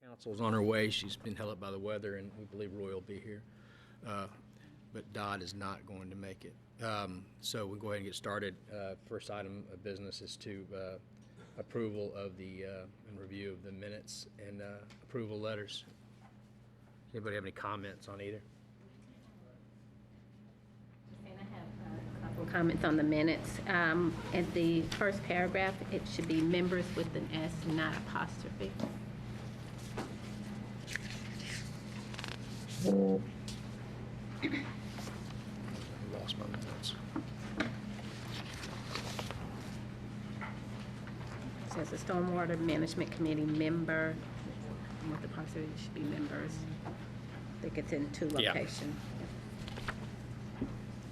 Council's on her way. She's been held up by the weather, and we believe Roy will be here. But Dodd is not going to make it. So we'll go ahead and get started. First item of business is to approval of the and review of the minutes and approval letters. Anybody have any comments on either? And I have a couple comments on the minutes. At the first paragraph, it should be members with an S, not apostrophe. Lost my notes. It says the Stormwater Management Committee member, and with the apostrophe, it should be members. I think it's in 2 Yeah. locations.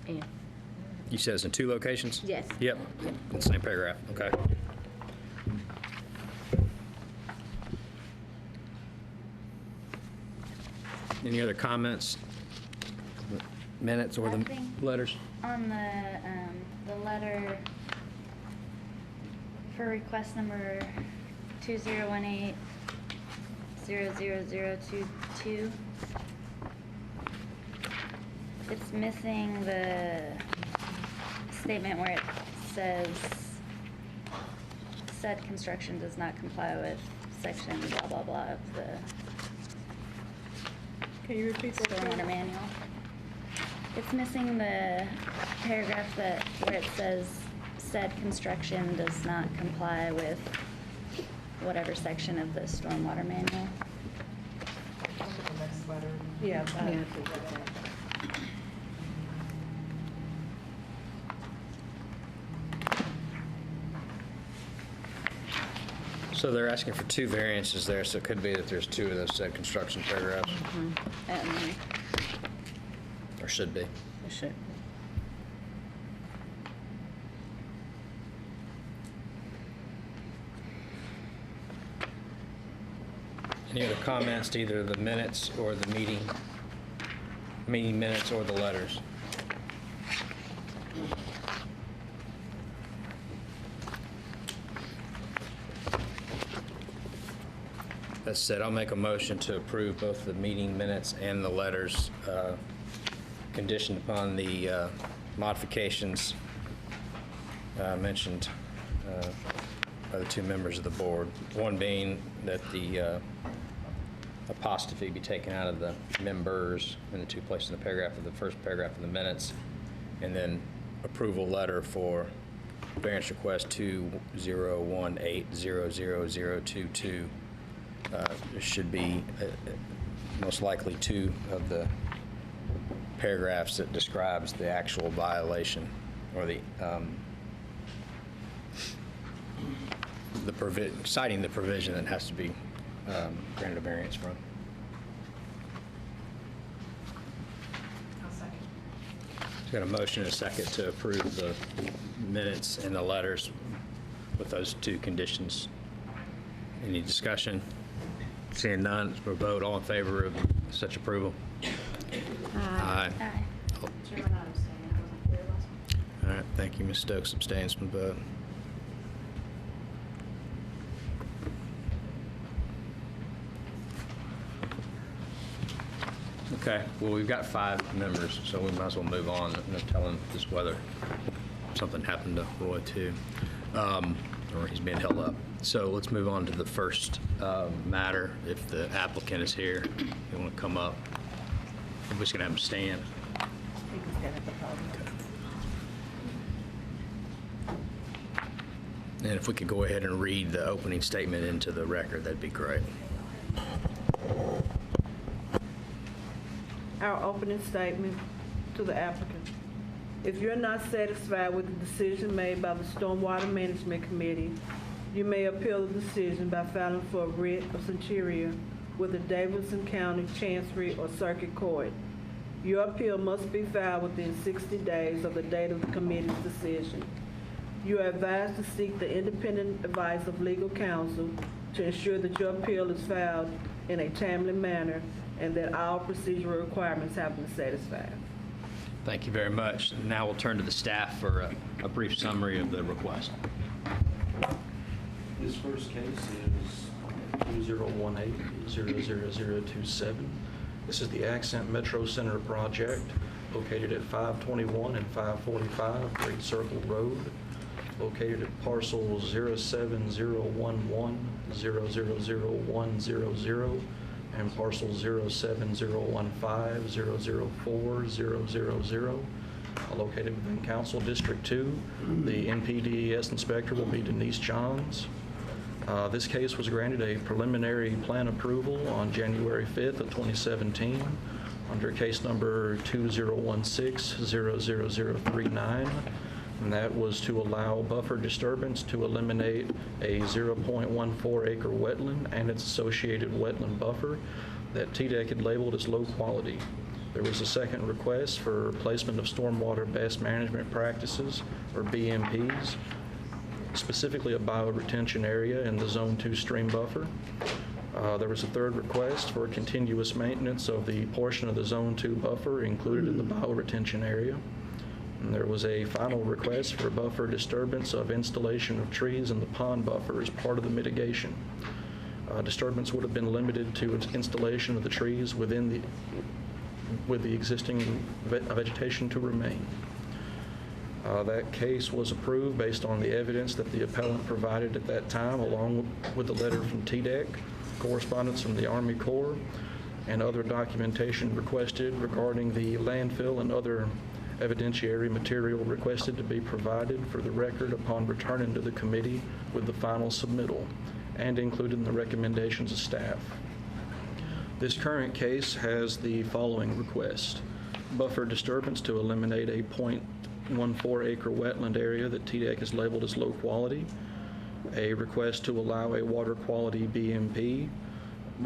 And You said it's in 2 locations? yes. Yep, in the same paragraph, okay. Any other comments, minutes, or the Nothing. letters? On the letter for request number 2018-00022, it's missing the statement where it says said construction does not comply with section blah blah blah of the Can you repeat that? Stormwater manual. It's missing the paragraph where it says said construction does not comply with whatever section of the stormwater manual. Yeah. Yeah. So they're asking for 2 variances there, so it could be that there's 2 of those said construction paragraphs, And or should be. It should. Any other comments to either the minutes or the meeting minutes or the letters? That said, I'll make a motion to approve both the meeting minutes and the letters, conditioned upon the modifications mentioned by the 2 members of the board. One being that the apostrophe be taken out of the members in the 2 places in the paragraph of the first paragraph of the minutes, and then approval letter for variance request 2018-00022. There should be most likely 2 of the paragraphs that describes the actual violation or the citing the provision that has to be granted a variance from. I'll second. So got a motion and a second to approve the minutes and the letters with those 2 conditions. Any discussion? Seeing none, we'll vote. All in favor of such approval? Aye. aye. Chairman, I abstain. I wasn't here last month. All right, thank you. Ms. Stokes abstains from the vote. Okay, well, we've got 5 members, so we might as well move on. No telling just whether something happened to Roy too, or he's being held up. So let's move on to the first matter. If the applicant is here, they want to come up. We're just going to have them stand. I think it's got at the podium. And if we could go ahead and read the opening statement into the record, that'd be great. Our opening statement to the applicant. If you're not satisfied with the decision made by the Stormwater Management Committee, you may appeal the decision by filing for a writ of certiorari with the Davidson County Chancery or Circuit Court. Your appeal must be filed within 60 days of the date of the committee's decision. You are advised to seek the independent advice of legal counsel to ensure that your appeal is filed in a timely manner and that all procedural requirements have been satisfied. Thank you very much. Now we'll turn to the staff for a brief summary of the request. This first case is 2018-000027. This is the Accent Metro Center project located at 521 and 545 Great Circle Road, located at parcel 07011000100 and parcel 07015004000, located within Council District 2. The NPDES inspector will be Denise Johns. This case was granted a preliminary plan approval on January 5th of 2017 under case number 2016-00039, and that was to allow buffer disturbance to eliminate a 0.14 acre wetland and its associated wetland buffer that TDEC had labeled as low quality. There was a second request for placement of stormwater best management practices, or BMPs, specifically a bioretention area in the Zone 2 stream buffer. There was a third request for continuous maintenance of the portion of the Zone 2 buffer included in the bioretention area. And there was a final request for buffer disturbance of installation of trees in the pond buffer as part of the mitigation. Disturbance would have been limited to its installation of the trees with the existing vegetation to remain. That case was approved based on the evidence that the appellant provided at that time, along with the letter from TDEC, correspondence from the Army Corps, and other documentation requested regarding the landfill and other evidentiary material requested to be provided for the record upon returning to the committee with the final submittal, and included in the recommendations of staff. This current case has the following request: buffer disturbance to eliminate a 0.14 acre wetland area that TDEC has labeled as low quality, a request to allow a water quality BMP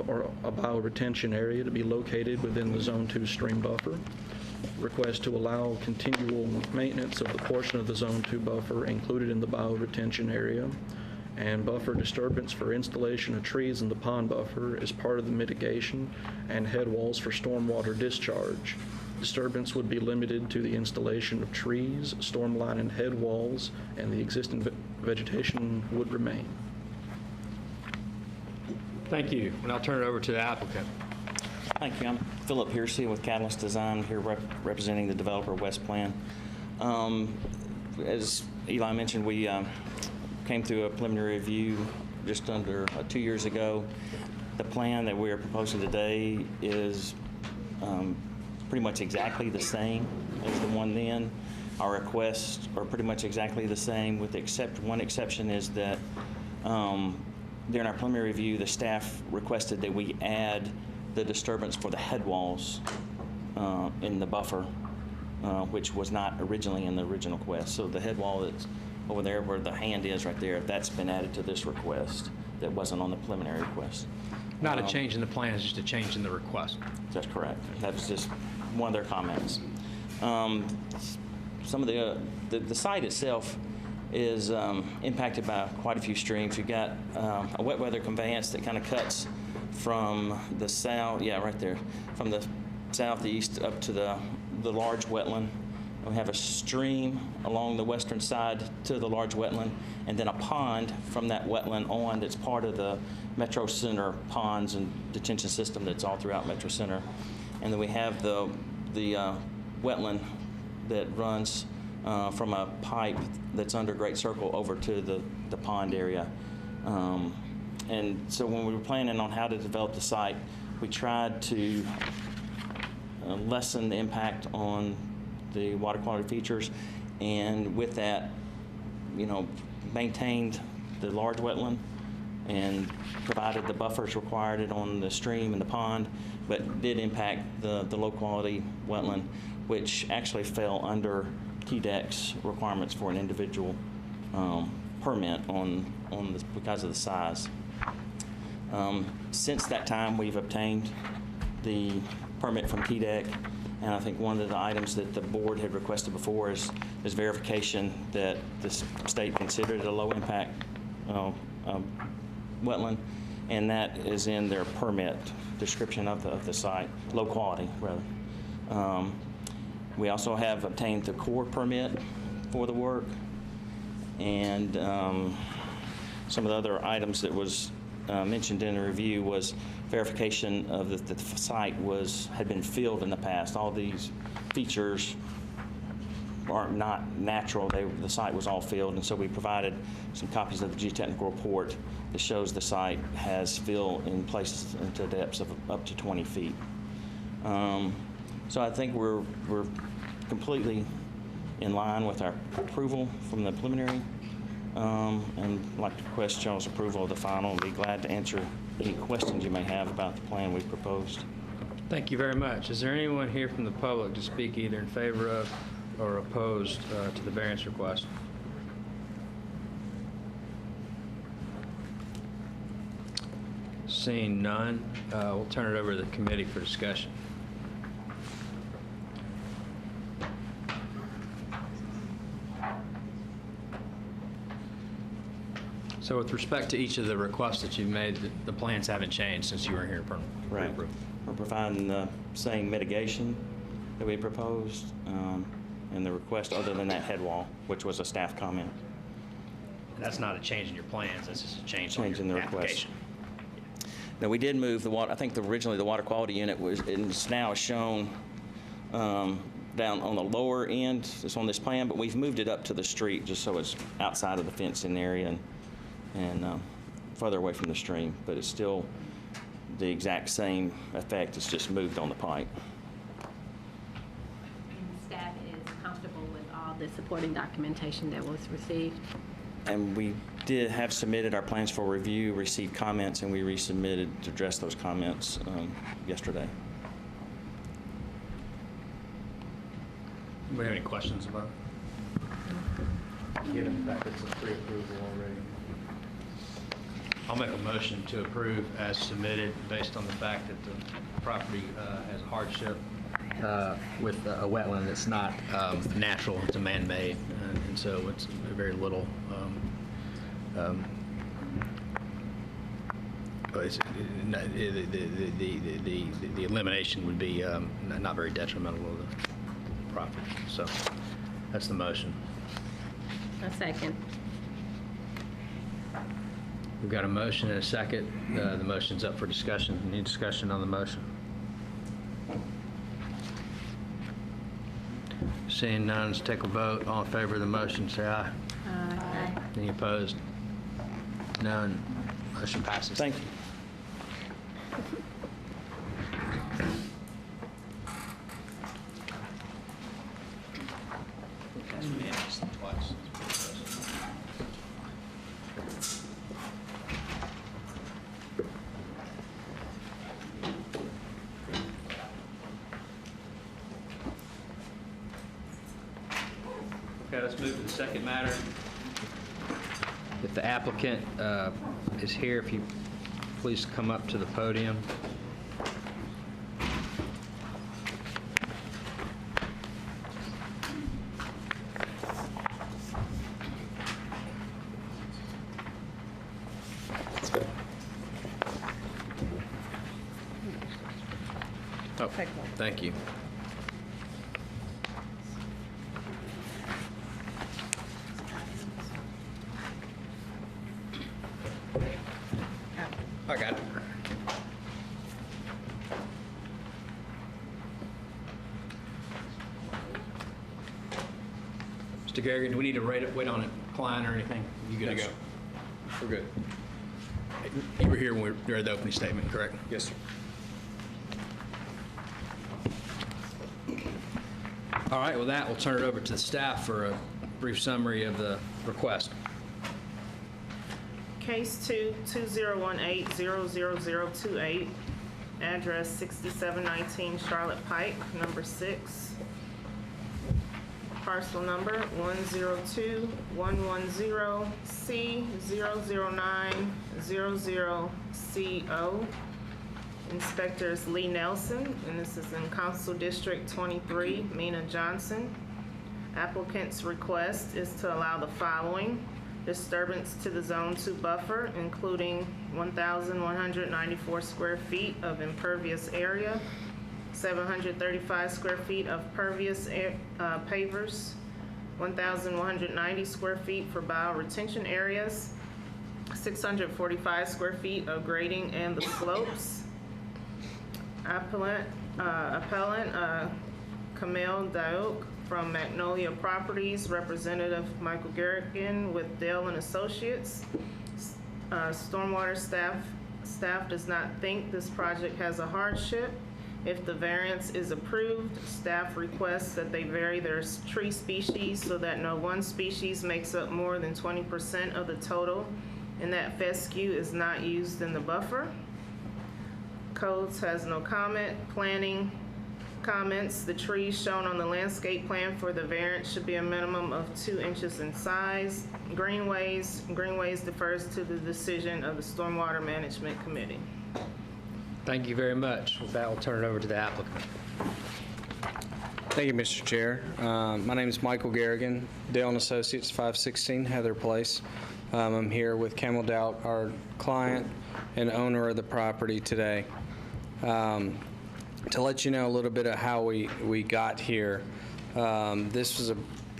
or a bioretention area to be located within the Zone 2 stream buffer, request to allow continual maintenance of the portion of the Zone 2 buffer included in the bioretention area, and buffer disturbance for installation of trees in the pond buffer as part of the mitigation and head walls for stormwater discharge. Disturbance would be limited to the installation of trees, storm line and head walls, and the existing vegetation would remain. Thank you. And I'll turn it over to the applicant. Thank you. I'm Philip Piercy with Catalyst Design, here representing the developer West Plan. As Eli mentioned, we came through a preliminary review just under 2 years ago. The plan that we are proposing today is pretty much exactly the same as the one then. Our requests are pretty much exactly the same, with one exception is that during our preliminary review, the staff requested that we add the disturbance for the head walls in the buffer, which was not originally in the original request. So the head wall that's over there where the hand is right there, that's been added to this request that wasn't on the preliminary request. Not a change in the plan, it's just a change in the request. That's correct. That's just one of their comments. Some of the site itself is impacted by quite a few streams. You've got a wet weather conveyance that kind of cuts from the south, right there, from the southeast up to the large wetland. We have a stream along the western side to the large wetland, and then a pond from that wetland on that's part of the Metro Center ponds and detention system that's all throughout Metro Center. And then we have the wetland that runs from a pipe that's under Great Circle over to the pond area. And so when we were planning on how to develop the site, we tried to lessen the impact on the water quality features, and with that, maintained the large wetland and provided the buffers required on the stream and the pond, but did impact the low quality wetland, which actually fell under TDEC's requirements for an individual permit because of the size. Since that time, we've obtained the permit from TDEC, and I think one of the items that the board had requested before is verification that the state considered it a low impact wetland, and that is in their permit description of the site, low quality rather. We also have obtained the Corps permit for the work, and some of the other items that was mentioned in the review was verification of that the site had been filled in the past. All these features are not natural. The site was all filled, and so we provided some copies of the geotechnical report that shows the site has fill in places into depths of up to 20 feet. So I think we're completely in line with our approval from the preliminary, and I'd like to request y'all's approval of the final, and be glad to answer any questions you may have about the plan we've proposed. Thank you very much. Is there anyone here from the public to speak either in favor of or opposed to the variance request? Seeing none, we'll turn it over to the committee for discussion. So with respect to each of the requests that you've made, the plans haven't changed since you were here for Right. approval. We're providing the same mitigation that we proposed, and the request other than that head wall, which was a staff comment. That's not a change in your plans, that's just a change Change in in your the request. application. Now, we did move the water, I think originally the water quality unit it's now shown down on the lower end, it's on this plan, but we've moved it up to the street just so it's outside of the fencing area and further away from the stream, but it's still the exact same effect, it's just moved on the pipe. And staff is comfortable with all the supporting documentation that was received. And we did have submitted our plans for review, received comments, and we resubmitted to address those comments yesterday. Anybody have any questions about it? Given the fact it's a pre-approval already. I'll make a motion to approve as submitted based on the fact that the property has a hardship with a wetland that's not natural, it's a man-made, and so it's very little. The elimination would be not very detrimental to the property. So that's the motion. A second. We've got a motion and a second. The motion's up for discussion. Any discussion on the motion? Seeing none, let's take a vote. All in favor of the motion, say aye. Aye. Any opposed? None. Motion passes. Thank you. Okay, let's move to the second matter. If the applicant is here, if you please come up to the podium. Oh, thank you. I got it. Mr. Gary, do we need to wait on a client or anything? You good to go? We're good. You were here when we read the opening statement, correct? Yes, sir. All right, with that, we'll turn it over to the staff for a brief summary of the request. Case 2-2018-00028, address 6719 Charlotte Pike, number 6. Parcel number 102-110C00900CO. Inspectors Lee Nelson, and this is in Council District 23, Mina Johnson. Applicant's request is to allow the following: disturbance to the Zone 2 buffer, including 1,194 square feet of impervious area, 735 square feet of pervious pavers, 1,190 square feet for bioretention areas, 645 square feet of grading and the slopes. Appellant Camille Daouk from Magnolia Properties, Representative Michael Garrigan with Dale and Associates. Stormwater staff does not think this project has a hardship. If the variance is approved, staff requests that they vary their tree species so that no one species makes up more than 20% of the total, and that fescue is not used in the buffer. Codes has no comment. Planning comments, the trees shown on the landscape plan for the variance should be a minimum of 2 inches in size. Greenways defers to the decision of the Stormwater Management Committee. Thank you very much. With that, I'll turn it over to the applicant. Thank you, Mr. Chair. My name is Michael Garrigan, Dale and Associates, 516 Heather Place. I'm here with Camel Doubt, our client and owner of the property today. To let you know a little bit of how we got here, this was a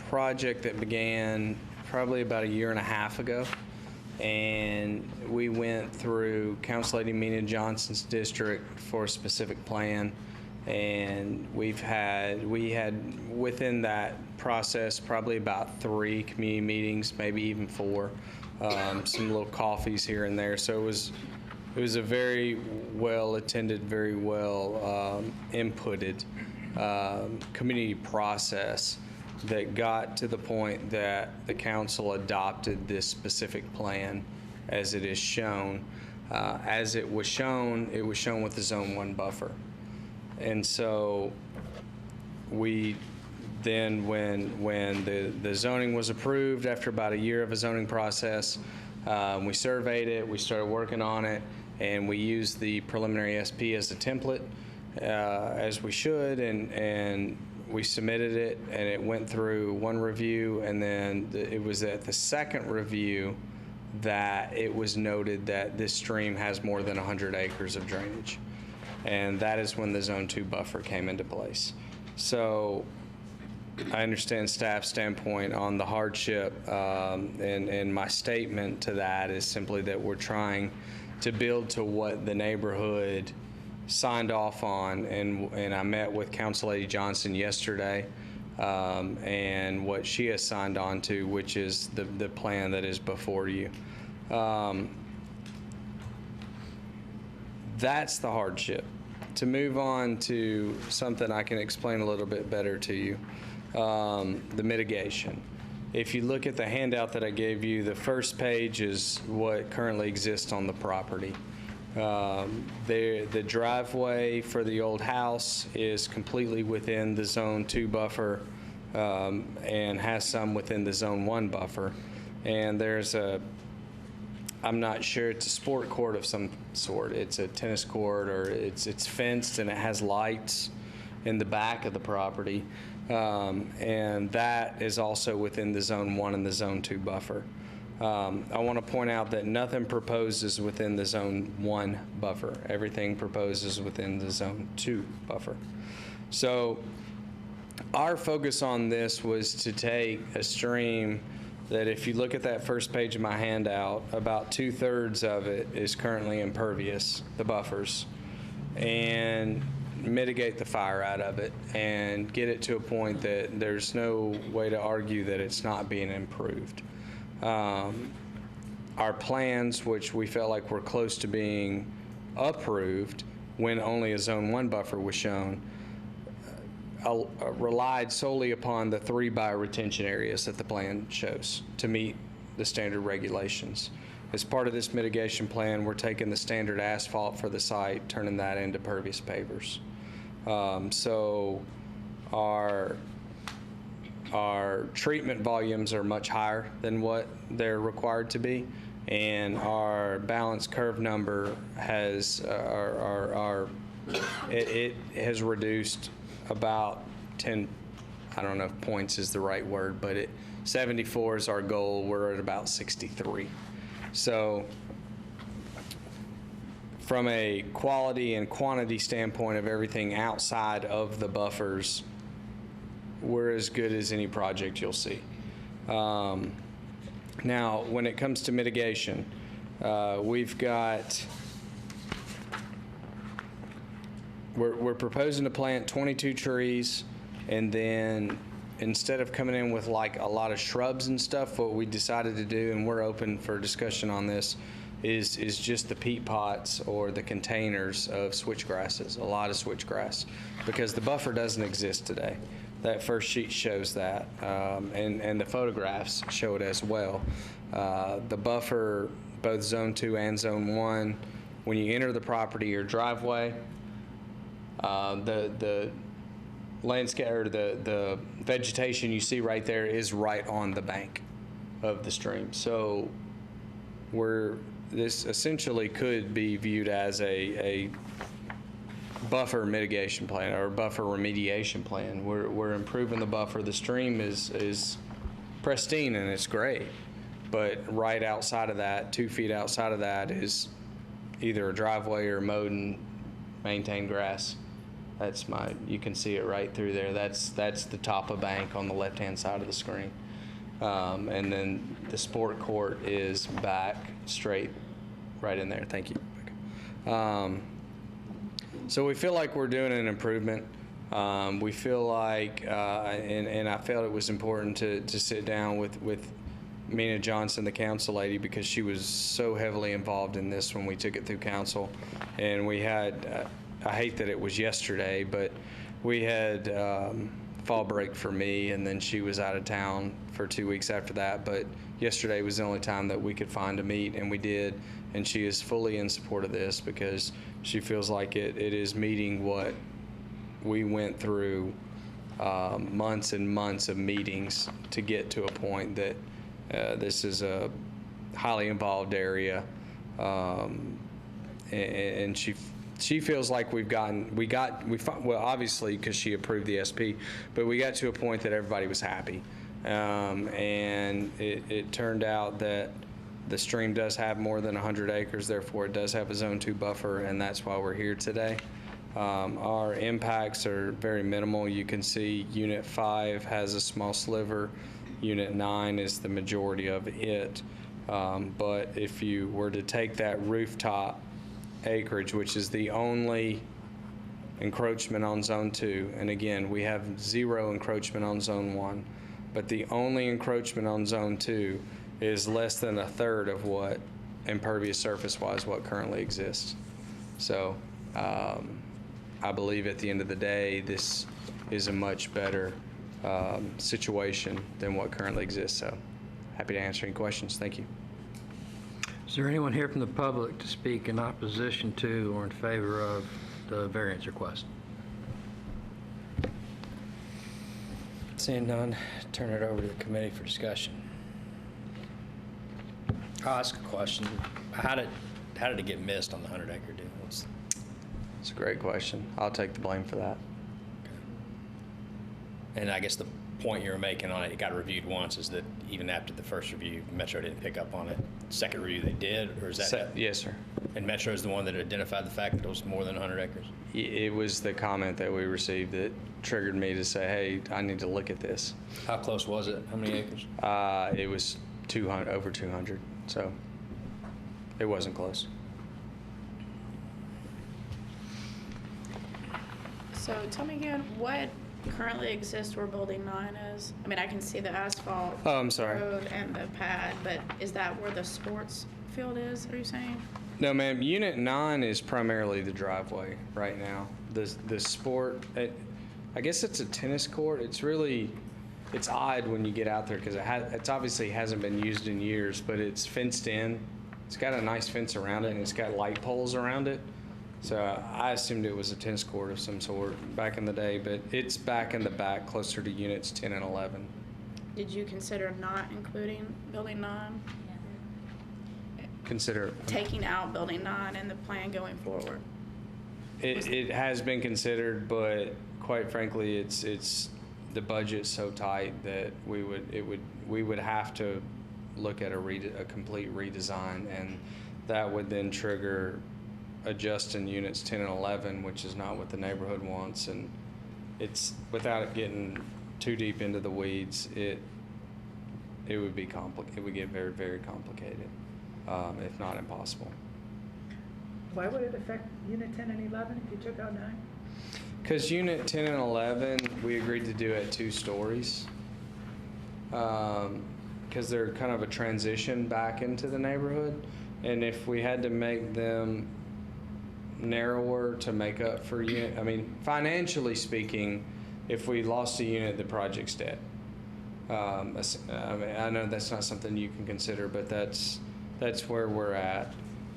project that began probably about 1.5 years ago, and we went through Council Lady Mina Johnson's district for a specific plan, and we had within that process probably about 3 community meetings, maybe even 4, some little coffees here and there. So it was a very well attended, very well inputted community process that got to the point that the council adopted this specific plan as it is shown. As it was shown with the Zone 1 buffer. And so we then, when the zoning was approved after about 1 year of a zoning process, we surveyed it, we started working on it, and we used the preliminary SP as a template, as we should, and we submitted it, and it went through 1 review, and then it was at the 2nd review that it was noted that this stream has more than 100 acres of drainage. And that is when the Zone 2 buffer came into place. So I understand staff's standpoint on the hardship, and my statement to that is simply that we're trying to build to what the neighborhood signed off on, and I met with Council Lady Johnson yesterday, and what she has signed on to, which is the plan that is before you. That's the hardship. To move on to something I can explain a little bit better to you, the mitigation. If you look at the handout that I gave you, the first page is what currently exists on the property. The driveway for the old house is completely within the Zone 2 buffer, and has some within the Zone 1 buffer. And there's I'm not sure, it's a sport court of some sort. It's a tennis court, or it's fenced, and it has lights in the back of the property. And that is also within the Zone 1 and the Zone 2 buffer. I want to point out that nothing proposes within the Zone 1 buffer. Everything proposes within the Zone 2 buffer. So our focus on this was to take a stream that, if you look at that first page of my handout, about 2/3 of it is currently impervious, the buffers, and mitigate the fire out of it and get it to a point that there's no way to argue that it's not being improved. Our plans, which we felt like were close to being approved when only a Zone 1 buffer was shown, relied solely upon the 3 bioretention areas that the plan shows to meet the standard regulations. As part of this mitigation plan, we're taking the standard asphalt for the site, turning that into pervious pavers. So our treatment volumes are much higher than what they're required to be, and our balance curve number has it has reduced about 10, I don't know if points is the right word, but 74 is our goal. We're at about 63. So from a quality and quantity standpoint of everything outside of the buffers, we're as good as any project you'll see. Now, when it comes to mitigation, We've got, we're proposing to plant 22 trees, and then instead of coming in with like a lot of shrubs and stuff, what we decided to do, and we're open for discussion on this, is just the peat pots or the containers of switchgrasses, a lot of switchgrass, because the buffer doesn't exist today. That first sheet shows that, and the photographs show it as well. The buffer, both Zone 2 and Zone 1, when you enter the property or driveway, the landscape or the vegetation you see right there is right on the bank of the stream. So this essentially could be viewed as a buffer mitigation plan or buffer remediation plan. We're improving the buffer. The stream is pristine and it's great, but right outside of that, 2 feet outside of that, is either a driveway or mowed and maintained grass. You can see it right through there. That's the top of bank on the left-hand side of the screen. And then the sport court is back straight right in there. Thank you. So we feel like we're doing an improvement. We feel like, and I felt it was important to sit down with Mina Johnson, the council lady, because she was so heavily involved in this when we took it through council. And we had, I hate that it was yesterday, but we had fall break for me, and then she was out of town for 2 weeks after that. But yesterday was the only time that we could find to meet, and we did. And she is fully in support of this because she feels like it is meeting what we went through months and months of meetings to get to a point that this is a highly involved area, and she feels like well, obviously because she approved the SP, but we got to a point that everybody was happy, and it turned out that the stream does have more than 100 acres, therefore it does have a Zone 2 buffer, and that's why we're here today. Our impacts are very minimal. You can see Unit 5 has a small sliver. Unit 9 is the majority of it. But if you were to take that rooftop acreage, which is the only encroachment on Zone 2, and again, we have 0 encroachment on Zone 1, but the only encroachment on Zone 2 is less than a third of what impervious surface-wise what currently exists. So I believe at the end of the day, this is a much better situation than what currently exists. So happy to answer any questions. Thank you. Is there anyone here from the public to speak in opposition to or in favor of the variance request? Seeing none, turn it over to the committee for discussion. I'll ask a question. How did it get missed on the 100-acre deal? It's a great question. I'll take the blame for that. And I guess the point you were making on it got reviewed once, is that even after the first review, Metro didn't pick up on it. Second review they did, or is that? Yes, sir. And Metro is the one that identified the fact that it was more than 100 acres? It was the comment that we received that triggered me to say, hey, I need to look at this. How close was it? How many acres? It was 200, over 200, so it wasn't close. So tell me again, what currently exists where Building 9 is? I mean, I can see the asphalt Oh, I'm sorry. road and the pad, but is that where the sports field is, are you saying? No, ma'am. Unit 9 is primarily the driveway right now. The sport, I guess it's a tennis court. It's odd when you get out there because it's obviously hasn't been used in years, but it's fenced in. It's got a nice fence around it, and it's got light poles around it. So I assumed it was a tennis court of some sort back in the day, but it's back in the back closer to units 10 and 11. Did you consider not including Building 9? Consider Taking out Building 9 in the plan going forward? it has been considered, but quite frankly, it's the budget's so tight that we would have to look at a complete redesign, and that would then trigger adjusting units 10 and 11, which is not what the neighborhood wants. And it's, without it getting too deep into the weeds, it would be complicated. It would get very, very complicated. if not impossible. Why would it affect Unit 10 and 11 if you took out 9? Because Unit 10 and 11, we agreed to do at 2 stories. Because they're kind of a transition back into the neighborhood. And if we had to make them narrower to make up for unit, I mean, financially speaking, if we lost a unit, the project's dead. I mean, I know that's not something you can consider, but that's where we're at.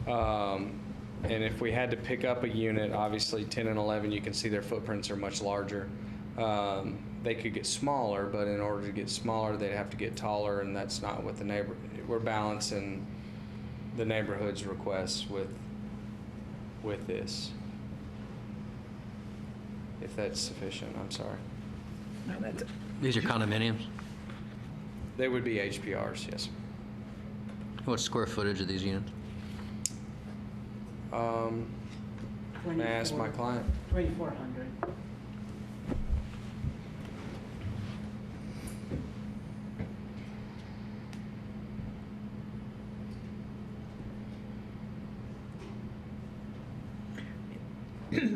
And if we had to pick up a unit, obviously 10 and 11, you can see their footprints are much larger. They could get smaller, but in order to get smaller, they'd have to get taller, and that's not what we're balancing the neighborhood's requests with this. If that's sufficient, I'm sorry. No, that's it. These are condominiums? They would be HPRs, yes. What's the square footage of these units? May I ask my client? 2,400.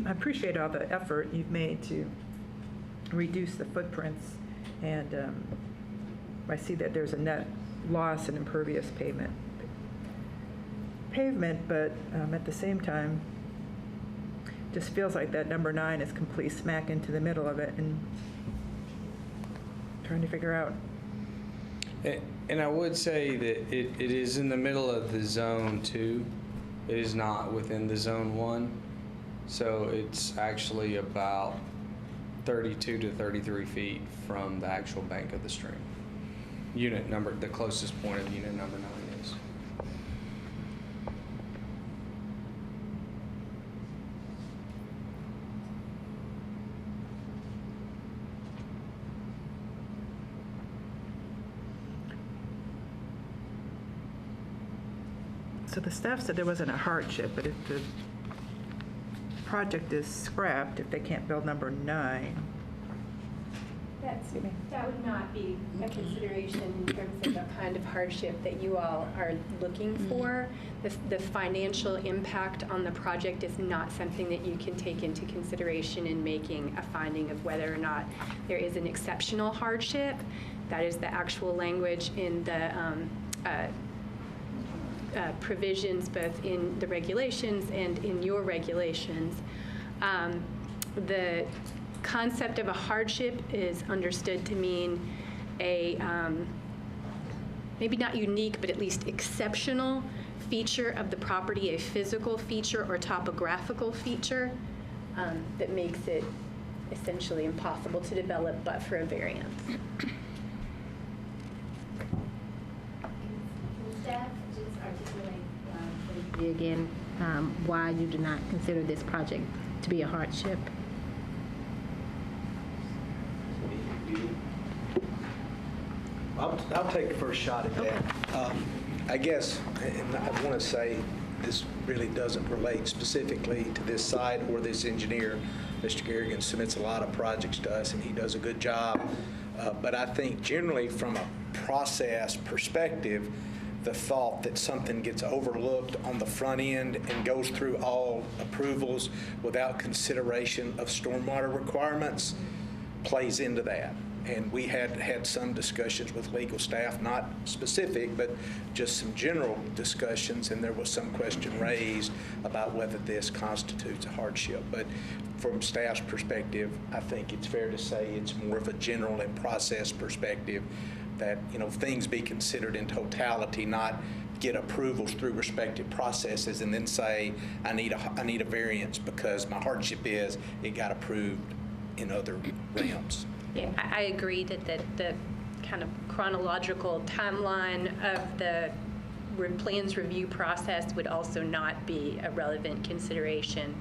I appreciate all the effort you've made to reduce the footprints, and I see that there's a net loss in impervious pavement, but at the same time, just feels like that number 9 is complete smack into the middle of it, and trying to figure out. And I would say that it is in the middle of the zone 2. It is not within the zone 1. So it's actually about 32 to 33 feet from the actual bank of the stream. Unit number, the closest point of unit number 9 is. So the staff said there wasn't a hardship, but if the project is scrapped, if they can't build number 9. That would not be a consideration in terms of the kind of hardship that you all are looking for. The financial impact on the project is not something that you can take into consideration in making a finding of whether or not there is an exceptional hardship. That is the actual language in the provisions, both in the regulations and in your regulations. The concept of a hardship is understood to mean a maybe not unique, but at least exceptional feature of the property, a physical feature or topographical feature that makes it essentially impossible to develop but for a variance. Staff just articulate again why you do not consider this project to be a hardship. I'll take the first shot at that. I guess, and I want to say this really doesn't relate specifically to this site or this engineer. Mr. Garrigan submits a lot of projects to us, and he does a good job. But I think generally from a process perspective, the thought that something gets overlooked on the front end and goes through all approvals without consideration of stormwater requirements plays into that. And we had some discussions with legal staff, not specific, but just some general discussions, and there was some question raised about whether this constitutes a hardship. But from staff's perspective, I think it's fair to say it's more of a general and process perspective that, you know, things be considered in totality, not get approvals through respective processes and then say, I need a variance because my hardship is it got approved in other realms. Yeah, I agree that the kind of chronological timeline of the plans review process would also not be a relevant consideration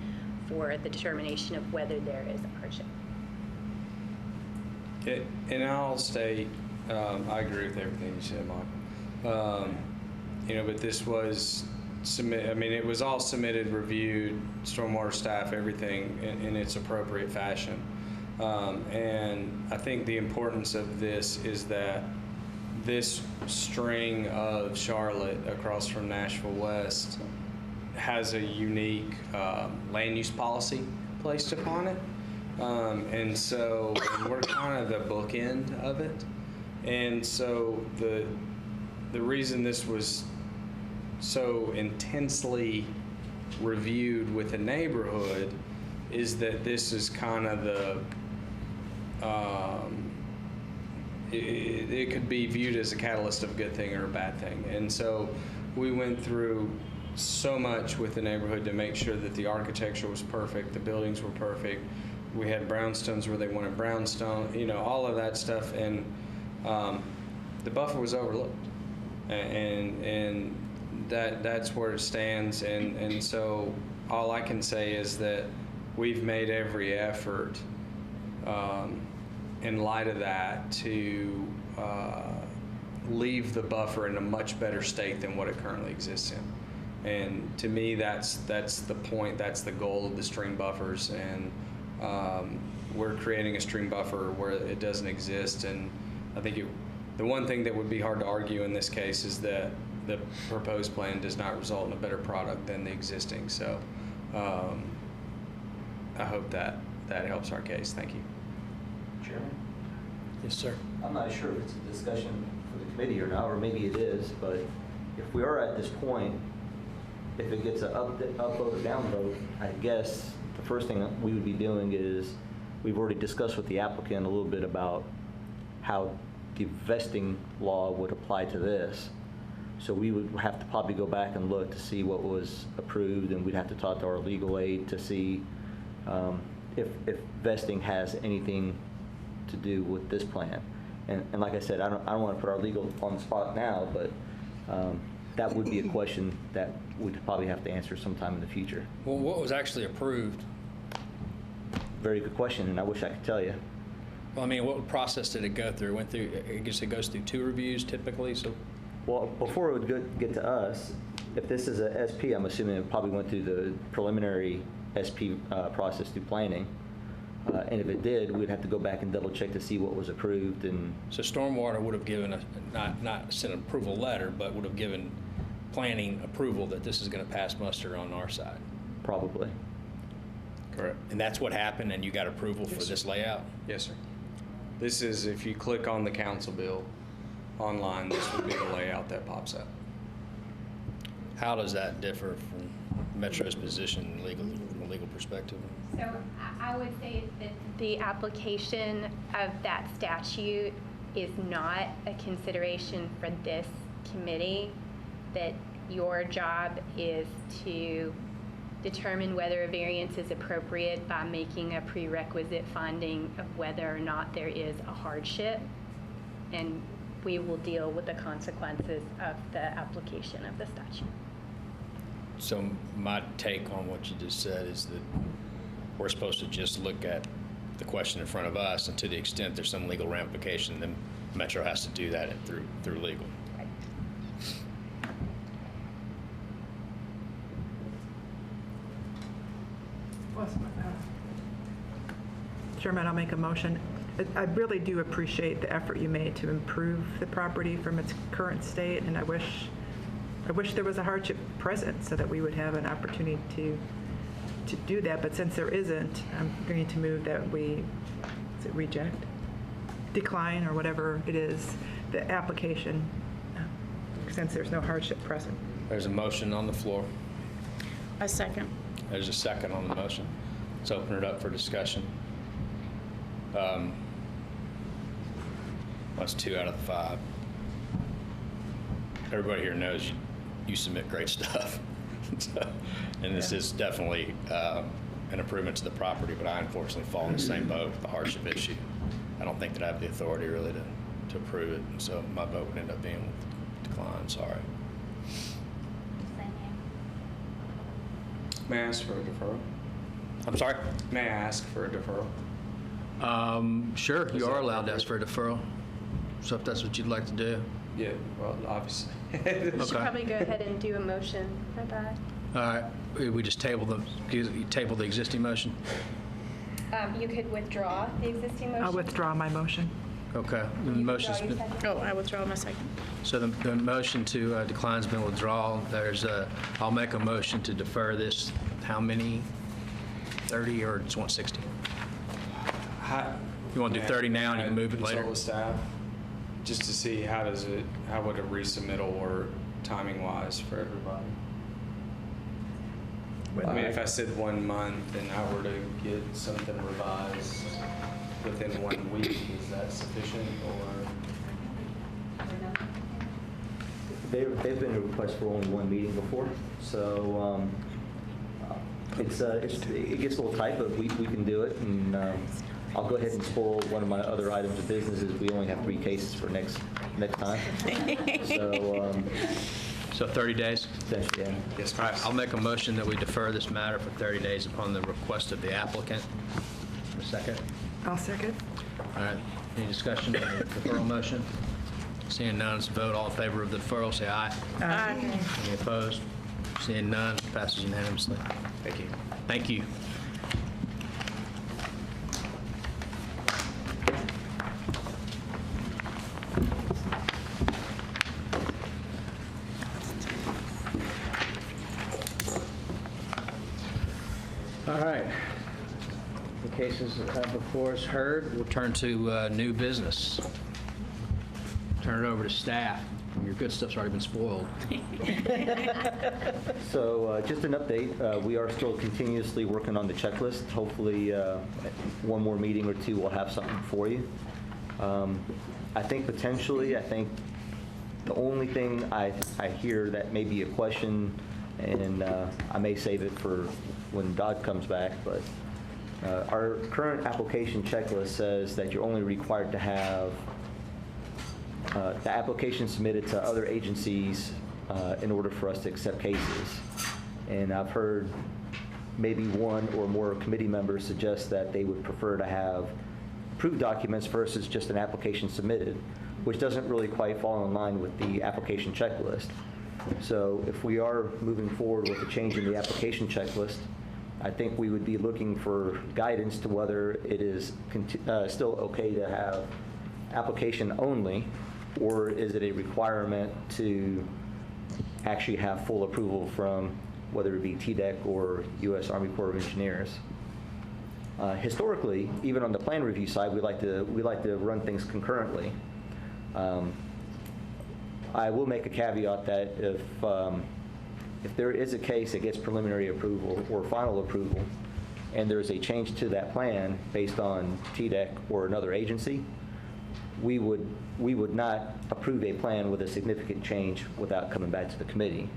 for the determination of whether there is a hardship. And I'll state, I agree with everything you said, Mike. You know, but this was submitted, I mean, it was all submitted, reviewed, stormwater staff, everything in its appropriate fashion. And I think the importance of this is that this string of Charlotte across from Nashville West has a unique land use policy placed upon it. And so we're kind of the bookend of it. And so the reason this was so intensely reviewed with the neighborhood is that this is kind of the it could be viewed as a catalyst of a good thing or a bad thing. And so we went through so much with the neighborhood to make sure that the architecture was perfect, the buildings were perfect. We had brownstones where they wanted brownstone, all of that stuff. And the buffer was overlooked. And that's where it stands. And so all I can say is that we've made every effort in light of that to leave the buffer in a much better state than what it currently exists in. And to me, that's the point, that's the goal of the stream buffers. And we're creating a stream buffer where it doesn't exist. And I think the one thing that would be hard to argue in this case is that the proposed plan does not result in a better product than the existing. So I hope that helps our case. Thank you. Chairman? Yes, sir. I'm not sure if it's a discussion for the committee or not, or maybe it is, but if we are at this point, if it gets an upvote or downvote, I guess the first thing that we would be doing is, we've already discussed with the applicant a little bit about how the vesting law would apply to this. So we would have to probably go back and look to see what was approved, and we'd have to talk to our legal aid to see if vesting has anything to do with this plan. And like I said, I don't want to put our legal on the spot now, but that would be a question that we'd probably have to answer sometime in the future. Well, what was actually approved? Very good question, and I wish I could tell you. Well, I mean, what process did it go through? I guess it goes through 2 reviews typically, so. Well, before it would get to us, if this is a SP, I'm assuming it probably went through the preliminary SP process through planning. And if it did, we'd have to go back and double check to see what was approved. And So Stormwater would have given not sent an approval letter, but would have given planning approval that this is going to pass muster on our side. probably. Correct. And that's what happened, and you got approval for this layout? Yes, sir. This is, if you click on the council bill online, this would be the layout that pops up. How does that differ from Metro's position legally, from a legal perspective? So I would say that the application of that statute is not a consideration for this committee, that your job is to determine whether a variance is appropriate by making a prerequisite finding of whether or not there is a hardship, and we will deal with the consequences of the application of the statute. So my take on what you just said is that we're supposed to just look at the question in front of us, and to the extent there's some legal ramification, then Metro has to do that through legal. Right. Chairman, I'll make a motion. I really do appreciate the effort you made to improve the property from its current state, and I wish there was a hardship present so that we would have an opportunity to do that. But since there isn't, I'm going to move that we, decline, or whatever it is, the application, since there's no hardship present. There's a motion on the floor. A second. There's a second on the motion. Let's open it up for discussion. That's 2 out of the 5. Everybody here knows you submit great stuff. And this is definitely an improvement to the property, but I unfortunately fall in the same boat with the hardship issue. I don't think that I have the authority really to approve it, and so my vote would end up being with decline. Sorry. Same here. May I ask for a deferral? I'm sorry? May I ask for a deferral? Sure, you are allowed to ask for a deferral. So if that's what you'd like to do. Yeah, well, obviously. We should Okay. probably go ahead and do a motion for that. All right, we just table the existing motion? You could withdraw the existing motion. I'll withdraw my motion. Okay. The motion's been, Oh, I withdraw my second. so the motion to decline's been withdrawn. I'll make a motion to defer this, how many? 30 or just want 60? You want to do 30 now and you can move it later? Consult with staff, just to see how would a resubmittal work timing-wise for everybody? I mean, if I said 1 month and I were to get something revised within 1 week, is that sufficient, or? They've been a request for only one meeting before, so it gets a little tight, but we can do it. And I'll go ahead and spoil one of my other items of business is we only have 3 cases for next time. So 30 days? Essentially, yeah. Yes, All right, I'll make a motion that we defer this matter for 30 days upon the request of the applicant. A second? I'll second. All right, any discussion on the deferral motion? Seeing none, let's vote. All in favor of the deferral, say aye. Aye. Any opposed? Seeing none, passes unanimously. Thank you. Thank you. All right. The cases before us heard. We'll turn to new business. Turn it over to staff. Your good stuff's already been spoiled. So just an update, we are still continuously working on the checklist. Hopefully, one more meeting or two, we'll have something for you. I think potentially, the only thing I hear that may be a question, and I may save it for when Dodd comes back, but our current application checklist says that you're only required to have the application submitted to other agencies in order for us to accept cases. And I've heard maybe one or more committee members suggest that they would prefer to have approved documents versus just an application submitted, which doesn't really quite fall in line with the application checklist. So if we are moving forward with a change in the application checklist, I think we would be looking for guidance to whether it is still okay to have application only, or is it a requirement to actually have full approval from whether it be TDEC or U.S. Army Corps of Engineers. Historically, even on the plan review side, we like to run things concurrently. I will make a caveat that if there is a case that gets preliminary approval or final approval, and there's a change to that plan based on TDEC or another agency, we would not approve a plan with a significant change without coming back to the committee.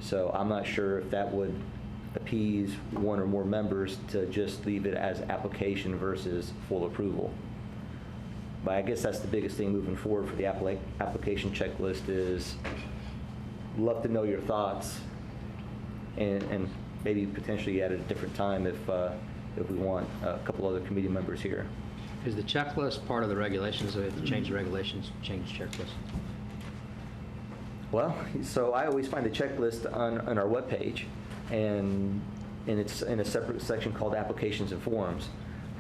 So I'm not sure if that would appease one or more members to just leave it as application versus full approval. But I guess that's the biggest thing moving forward for the application checklist is love to know your thoughts, and maybe potentially at a different time if we want a couple other committee members here. Is the checklist part of the regulations? So we have to change the regulations, change the checklist? Well, so I always find the checklist on our webpage, and it's in a separate section called applications and forms.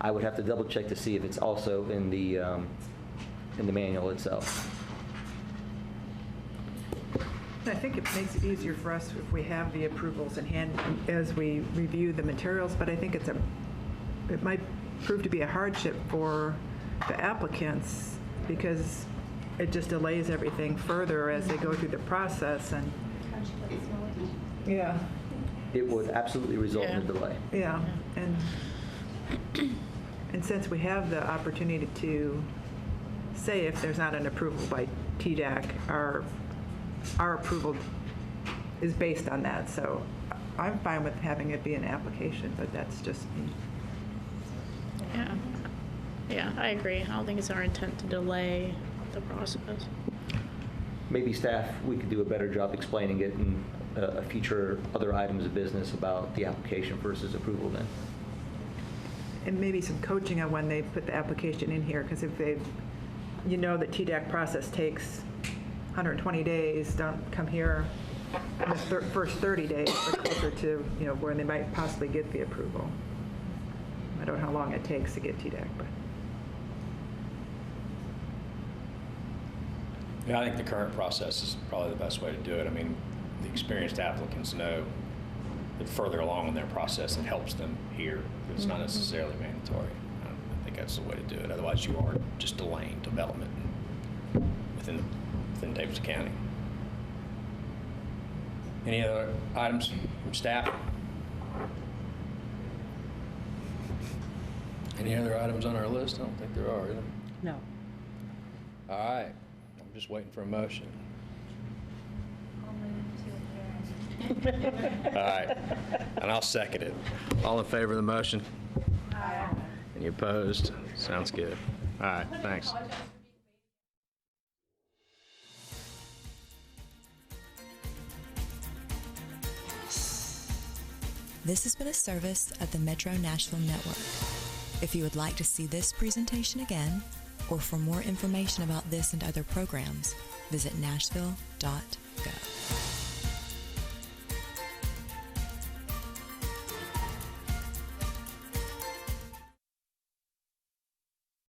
I would have to double check to see if it's also in the manual itself. I think it makes it easier for us if we have the approvals in hand as we review the materials, but I think it might prove to be a hardship for the applicants because it just delays everything further as they go through the process. And yeah, It would absolutely result in a delay. yeah, and since we have the opportunity to say if there's not an approval by TDAC, our approval is based on that. So I'm fine with having it be an application, but that's just me. Yeah, I agree. I don't think it's our intent to delay the process. Maybe staff, we could do a better job explaining it in a future other items of business about the application versus approval then. And maybe some coaching on when they put the application in here, because if the TDAC process takes 120 days, don't come here in the first 30 days, but closer to, where they might possibly get the approval. I don't know how long it takes to get TDAC, but. Yeah, I think the current process is probably the best way to do it. I mean, the experienced applicants know that further along in their process, it helps them here. It's not necessarily mandatory. I think that's the way to do it. Otherwise, you are just delaying development within Davidson County. Any other items from staff? Any other items on our list? I don't think there are, is there? No. All right, I'm just waiting for a motion. All right, and I'll second it. All in favor of the motion? Aye. Any opposed? Sounds good. All right, thanks. This has been a service of the Metro Nashville Network. If you would like to see this presentation again, or for more information about this and other programs, visit nashville.org.